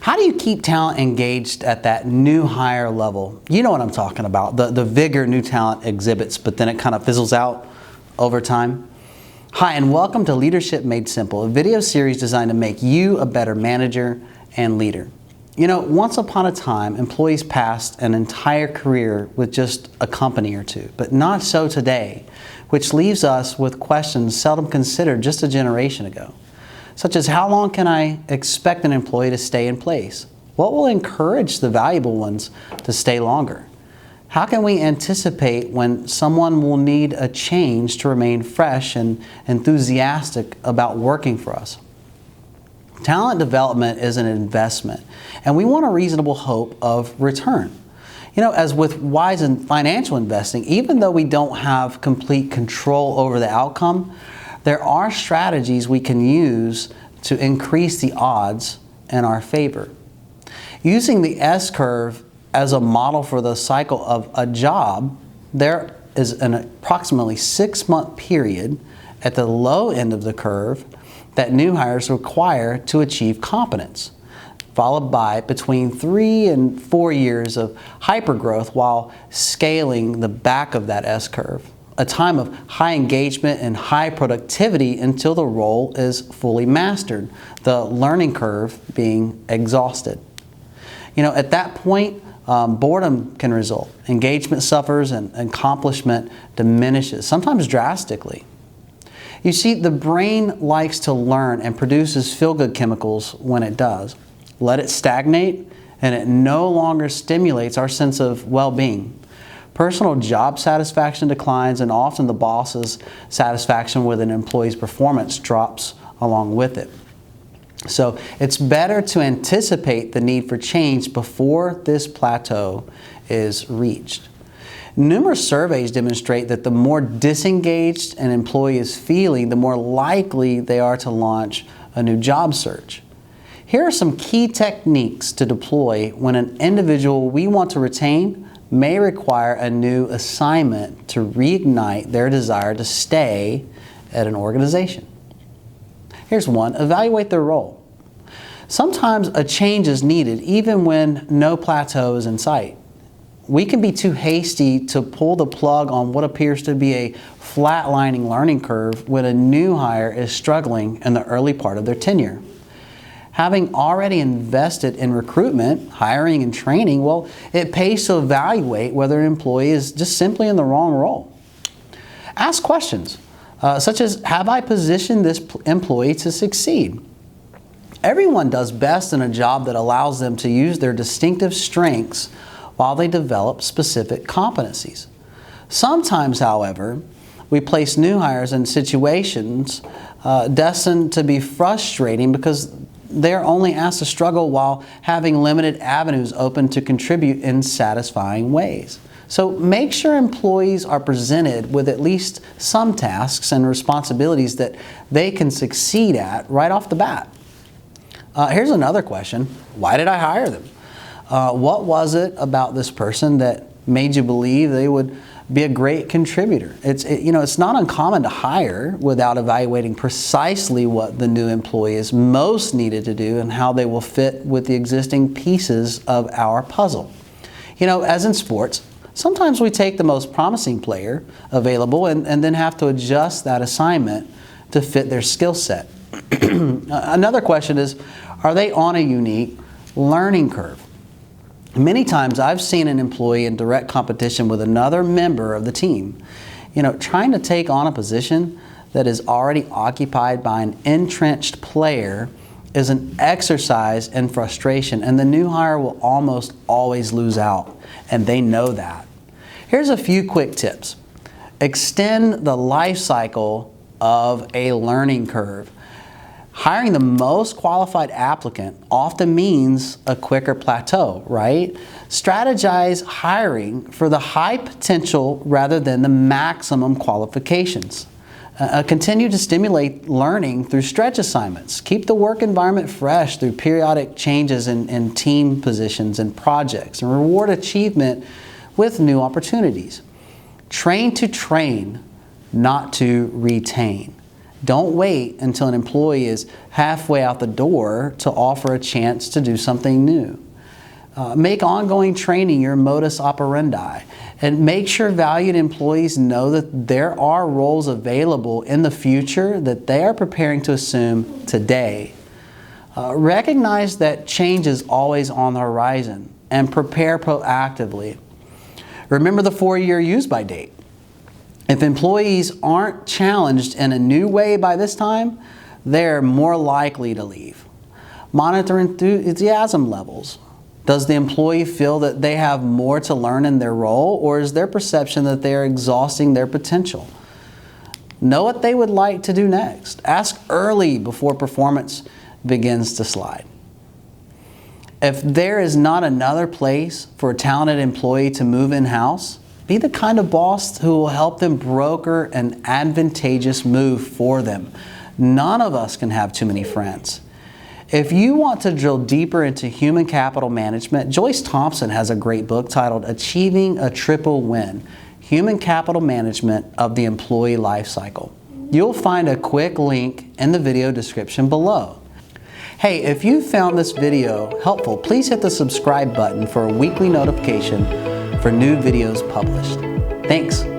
How do you keep talent engaged at that new hire level? You know what I'm talking about, the vigor new talent exhibits, but then it kind of fizzles out over time. Hi, and welcome to Leadership Made Simple, a video series designed to make you a better manager and leader. You know, once upon a time, employees passed an entire career with just a company or two, but not so today, which leaves us with questions seldom considered just a generation ago, such as how long can I expect an employee to stay in place? What will encourage the valuable ones to stay longer? How can we anticipate when someone will need a change to remain fresh and enthusiastic about working for us? Talent development is an investment, and we want a reasonable hope of return. You know, as with wise and financial investing, even though we don't have complete control over the outcome, there are strategies we can use to increase the odds in our favor. Using the S-curve as a model for the cycle of a job, there is an approximately 6-month period at the low end of the curve that new hires require to achieve competence, followed by between 3 and 4 years of hypergrowth while scaling the back of that S-curve, a time of high engagement and high productivity until the role is fully mastered, the learning curve being exhausted. You know, at that point, boredom can result. Engagement suffers and accomplishment diminishes, sometimes drastically. You see, the brain likes to learn and produces feel-good chemicals when it does. Let it stagnate, and it no longer stimulates our sense of well-being. Personal job satisfaction declines, and often the boss's satisfaction with an employee's performance drops along with it. So it's better to anticipate the need for change before this plateau is reached. Numerous surveys demonstrate that the more disengaged an employee is feeling, the more likely they are to launch a new job search. Here are some key techniques to deploy when an individual we want to retain may require a new assignment to reignite their desire to stay at an organization. Here's one: evaluate their role. Sometimes a change is needed even when no plateau is in sight. We can be too hasty to pull the plug on what appears to be a flatlining learning curve when a new hire is struggling in the early part of their tenure. Having already invested in recruitment, hiring, and training, well, it pays to evaluate whether an employee is just simply in the wrong role. Ask questions, such as, have I positioned this employee to succeed? Everyone does best in a job that allows them to use their distinctive strengths while they develop specific competencies. Sometimes, however, we place new hires in situations destined to be frustrating because they're only asked to struggle while having limited avenues open to contribute in satisfying ways. So make sure employees are presented with at least some tasks and responsibilities that they can succeed at right off the bat. Here's another question: why did I hire them? What was it about this person that made you believe they would be a great contributor? It's not uncommon to hire without evaluating precisely what the new employee is most needed to do and how they will fit with the existing pieces of our puzzle. You know, as in sports, sometimes we take the most promising player available and then have to adjust that assignment to fit their skill set. Another question is, are they on a unique learning curve? Many times I've seen an employee in direct competition with another member of the team. You know, trying to take on a position that is already occupied by an entrenched player is an exercise in frustration, and the new hire will almost always lose out, and they know that. Here's a few quick tips. Extend the life cycle of a learning curve. Hiring the most qualified applicant often means a quicker plateau, right? Strategize hiring for the high potential rather than the maximum qualifications. Continue to stimulate learning through stretch assignments. Keep the work environment fresh through periodic changes in team positions and projects, and reward achievement with new opportunities. Train to train, not to retain. Don't wait until an employee is halfway out the door to offer a chance to do something new. Make ongoing training your modus operandi, and make sure valued employees know that there are roles available in the future that they are preparing to assume today. Recognize that change is always on the horizon and prepare proactively. Remember the 4-year use-by date. If employees aren't challenged in a new way by this time, they're more likely to leave. Monitor enthusiasm levels. Does the employee feel that they have more to learn in their role, or is their perception that they are exhausting their potential? Know what they would like to do next. Ask early before performance begins to slide. If there is not another place for a talented employee to move in-house, be the kind of boss who will help them broker an advantageous move for them. None of us can have too many friends. If you want to drill deeper into human capital management, Joyce Thompson has a great book titled Achieving a Triple Win: Human Capital Management of the Employee Life Cycle. You'll find a quick link in the video description below. Hey, if you found this video helpful, please hit the subscribe button for a weekly notification for new videos published. Thanks.